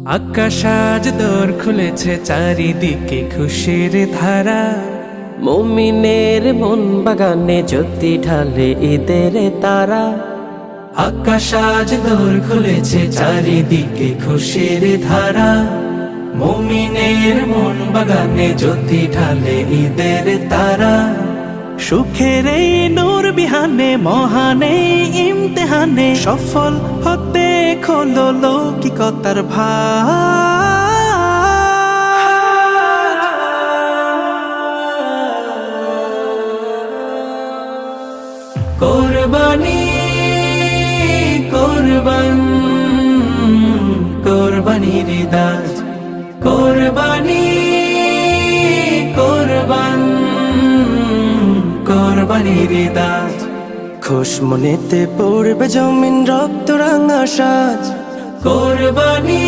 আকাশ আজ দোর খুলেছে, চারিদিকে খুশির ধারা। মুমিনের মন বাগানে জ্যোতি ঢালে ঈদের তারা। আকাশ আজ দোর খুলেছে, চারিদিকে খুশির ধারা। মুমিনের মন বাগানে জ্যোতি ঢালে ঈদের তারা। সুখের এই নূর বিহানে, মহানে ইমতেহানে, সফল হতে খোলো লৌকিকতার ভাগ। কোরবানি কোরবান কোরবানির দাস, কোরবানি কোরবান কোরবানির দাস। খুশ মনেতে পড়বে জমিন রক্ত রাঙা সাজ। কোরবানি